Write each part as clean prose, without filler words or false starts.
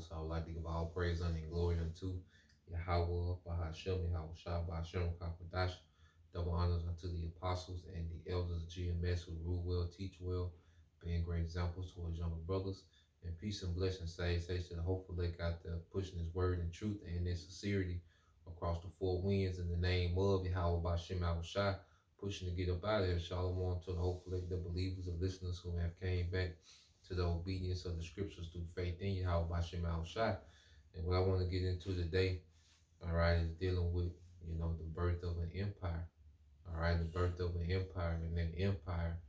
foremost, I would like to give all praise, honor, and glory unto Yahweh, Bahashem, Yahweh Shah, Bahashem, Kakadash. Double honors unto the apostles and the elders of GMS who rule well, teach well, being great examples to our younger brothers. And peace and blessings, say to the hopeful they got there pushing his word and truth and in sincerity across the four winds in the name of Yahweh Bahashem, Yahweh Shah, pushing to get up out of here. Shalom to the hopeful the believers and listeners who have came back to the obedience of the scriptures through faith in Yahweh Bashem Al Shai. And what I want to get into today, all right, is dealing with, the birth of an empire. All right, the birth of an empire. And that empire,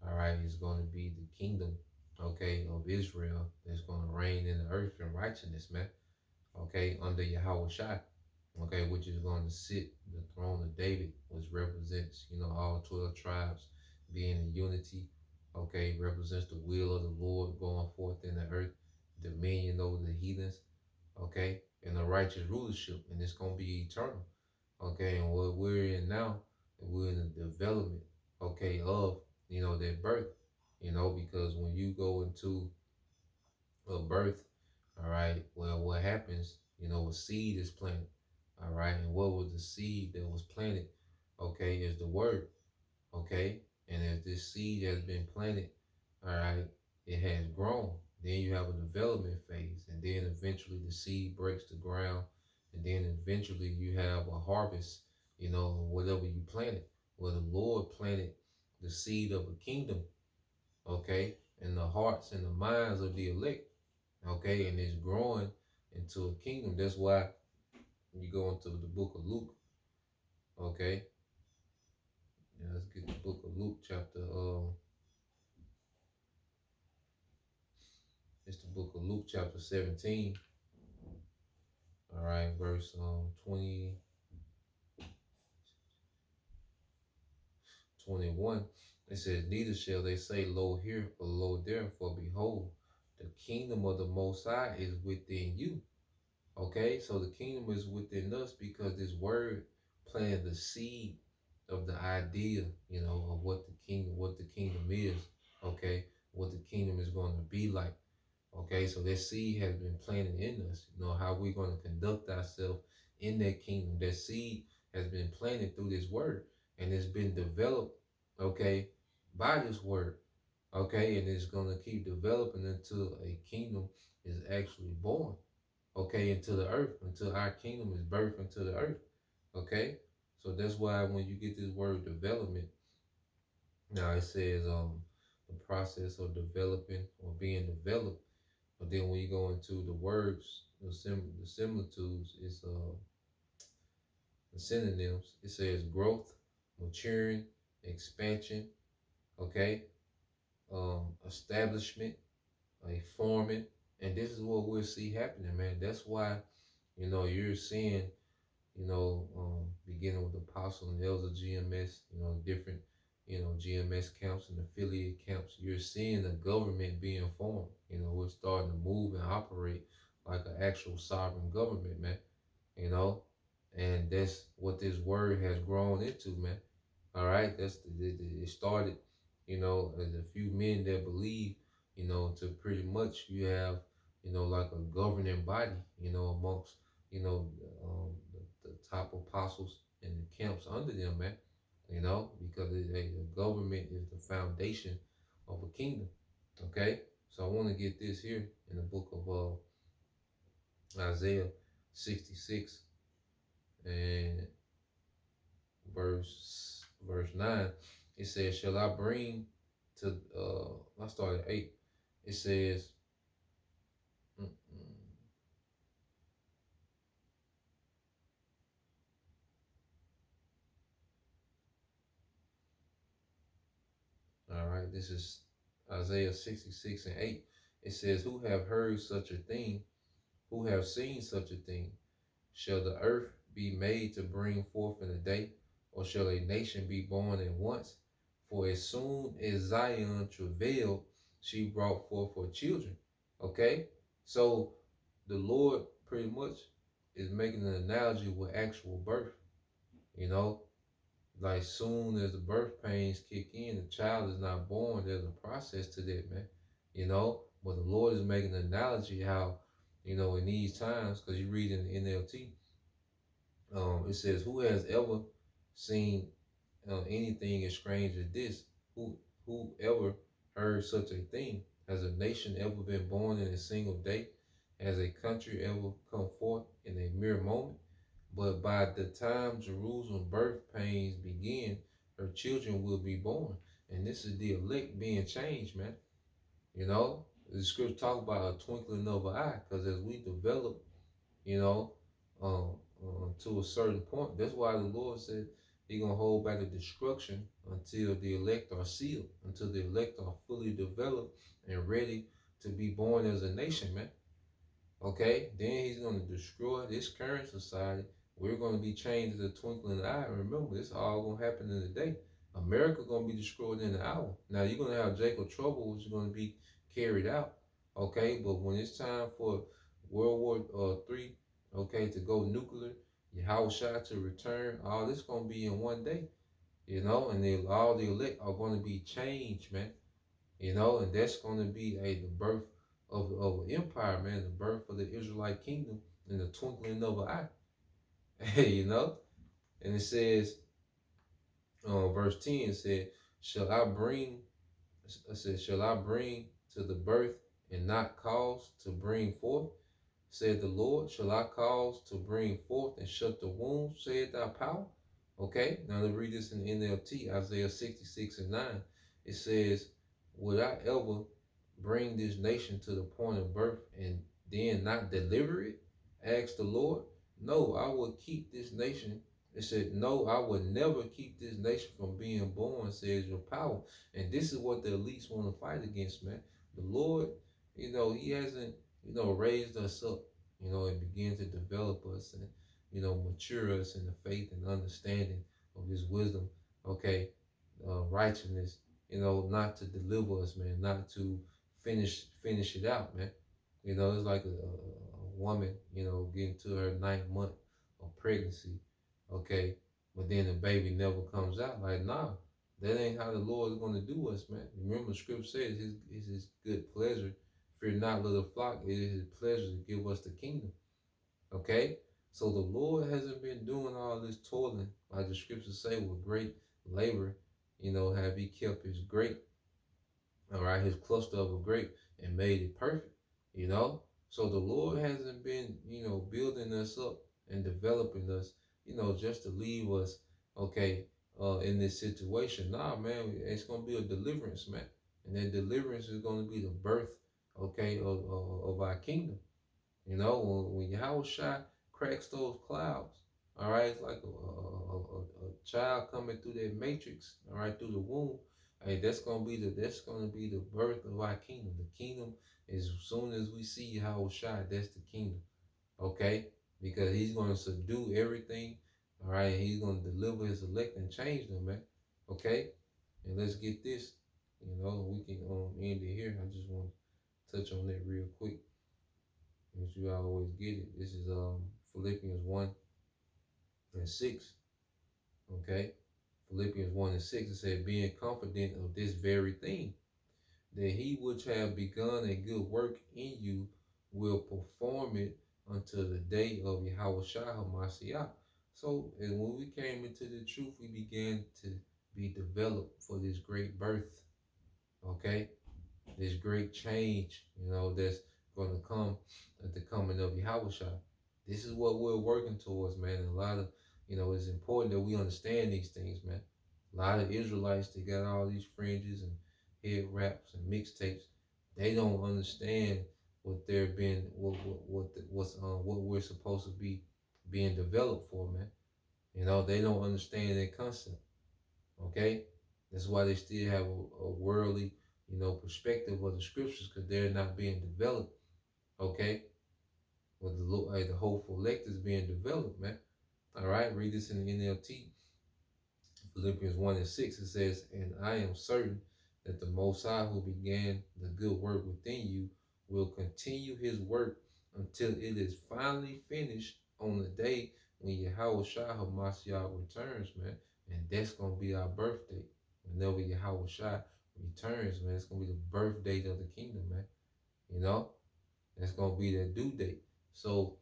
all right, is going to be the kingdom, okay, of Israel that's going to reign in the earth in righteousness, man. Okay, under Yahweh Shai. Okay, which is going to sit the throne of David, which represents, all 12 tribes being in unity. Okay, represents the will of the Lord going forth in the earth, dominion over the heathens. Okay, and a righteous rulership, and it's going to be eternal. Okay, and what we're in now, we're in the development, okay, of, their birth, because when you go into a birth, all right, well, what happens, a seed is planted, all right, and what was the seed that was planted, okay, is the word, okay, and as this seed has been planted, all right, it has grown. Then you have a development phase, and then eventually the seed breaks the ground, and then eventually you have a harvest, whatever you planted. Well, the Lord planted the seed of a kingdom, okay, in the hearts and the minds of the elect, okay, and it's growing into a kingdom. That's why you go into the book of Luke, okay. Yeah, let's get the book of Luke, chapter. It's the book of Luke, chapter 17. All right, verse 20, 21. It says, "Neither shall they say, Lo here or Lo there, for behold, the kingdom of the Most High is within you." Okay, so the kingdom is within us because this word planted the seed of the idea, of what the kingdom is, okay, what the kingdom is going to be like. Okay, so that seed has been planted in us, how we're going to conduct ourselves in that kingdom. That seed has been planted through this word and it's been developed, okay, by this word, okay, and it's going to keep developing until a kingdom is actually born, okay, into the earth, until our kingdom is birthed into the earth, okay. So that's why when you get this word development, now it says the process of developing or being developed. But then when you go into the words, the similitudes, it's the synonyms. It says growth, maturing, expansion, okay, establishment, a forming, and this is what we'll see happening, man. That's why, you're seeing, beginning with the apostle and the elders of GMS, different, GMS camps and affiliate camps, you're seeing the government being formed. We're starting to move and operate like an actual sovereign government, man, you know, and that's what this word has grown into, man. All right, it started, as a few men that believe, to pretty much you have, like a governing body, amongst, the top apostles and the camps under them, man. Because the government is the foundation of a kingdom. Okay, so I want to get this here in the book of Isaiah 66 and verse 9. It says, "Shall I bring to?" I started at 8. It says, mm, mm, all right, this is Isaiah 66 and 8. It says, "Who have heard such a thing? Who have seen such a thing? Shall the earth be made to bring forth in a day, or shall a nation be born at once? For as soon as Zion travailed, she brought forth her children." Okay? So the Lord pretty much is making an analogy with actual birth. You know, like soon as the birth pains kick in, the child is not born. There's a process to that, man. But the Lord is making an analogy how in these times, because you read in the NLT, it says, "Who has ever seen anything as strange as this? Who ever heard such a thing? Has a nation ever been born in a single day? Has a country ever come forth in a mere moment? But by the time Jerusalem's birth pains begin, her children will be born." And this is the elect being changed, man. You know, the scripture talk about a twinkling of an eye, because as we develop, you know, to a certain point. That's why the Lord said He gonna hold back the destruction until the elect are sealed, until the elect are fully developed and ready to be born as a nation, man. Okay, then He's gonna destroy this current society. We're gonna be changed as a twinkling of an eye. Remember, this all gonna happen in a day. America gonna be destroyed in an hour. Now you're gonna have Jacob trouble, which is gonna be carried out. Okay, but when it's time for World War III, okay, to go nuclear, Yahushua to return, all this gonna be in one day. And all the elect are gonna be changed, man. And that's gonna be the birth of an empire, man, the birth of the Israelite kingdom in the twinkling of an eye. And it says, verse 10 said, Shall I bring, shall I bring to the birth and not cause to bring forth? Said the Lord, shall I cause to bring forth and shut the womb, said thy power? Okay, now let's read this in the NLT, Isaiah 66 and 9. It says, Would I ever bring this nation to the point of birth and then not deliver it? Asked the Lord. No, I will keep this nation. It said, No, I will never keep this nation from being born, says your power. And this is what the elites want to fight against, man. The Lord, He hasn't, raised us up, and begin to develop us and, mature us in the faith and understanding of His wisdom, okay, righteousness, not to deliver us, man, not to finish it out, man. It's like a woman, getting to her 9th month of pregnancy, okay, but then the baby never comes out. Like, nah, that ain't how the Lord is going to do us, man. Remember, the scripture says it's His good pleasure. Fear not, little flock. It is His pleasure to give us the kingdom. Okay? So the Lord hasn't been doing all this toiling, like the scriptures say, with great labor, have He kept His grape, all right, His cluster of a grape and made it perfect. So the Lord hasn't been, building us up and developing us, just to leave us, okay, in this situation. Nah, man, it's going to be a deliverance, man. And that deliverance is going to be the birth, okay, of our kingdom. When Yahushua cracks those clouds, all right, it's like a child coming through that matrix, all right, through the womb. Hey, that's gonna be the birth of our kingdom. The kingdom is, as soon as we see Yahushua, that's the kingdom, okay? Because He's gonna subdue everything, all right. He's gonna deliver His elect and change them, man. Okay, and let's get this. We can end it here. I just want to touch on that real quick. As you always get it. This is Philippians 1 and 6. Okay. Philippians 1 and 6. It said, being confident of this very thing, that He which have begun a good work in you will perform it until the day of Yahushua HaMashiach. So, and when we came into the truth, we began to be developed for this great birth. Okay. This great change, that's going to come at the coming of Yahushua. This is what we're working towards, man. And a lot of, it's important that we understand these things, man. A lot of Israelites, they got all these fringes and head wraps and mixtapes. They don't understand what they're being, what we're supposed to be being developed for, man. They don't understand that concept. Okay, that's why they still have a worldly, perspective of the scriptures, because they're not being developed. Okay, well, the hopeful elect is being developed, man. All right, read this in the NLT, Philippians 1 and 6. It says, "And I am certain that the Most High, who began the good work within you, will continue His work until it is finally finished on the day when Yahushua HaMashiach returns, man." And that's gonna be our birthday. Whenever Yahushua returns, man, it's gonna be the birth date of the kingdom, man. You know, It's gonna be that due date. So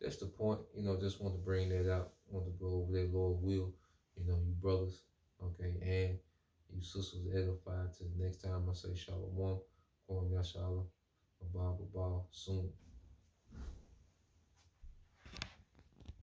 that's the point. Just want to bring that out. Want to go over that Lord will. You brothers, okay, and you sisters edified to the next time I say Shalom. Kwam Yashala. Abba soon.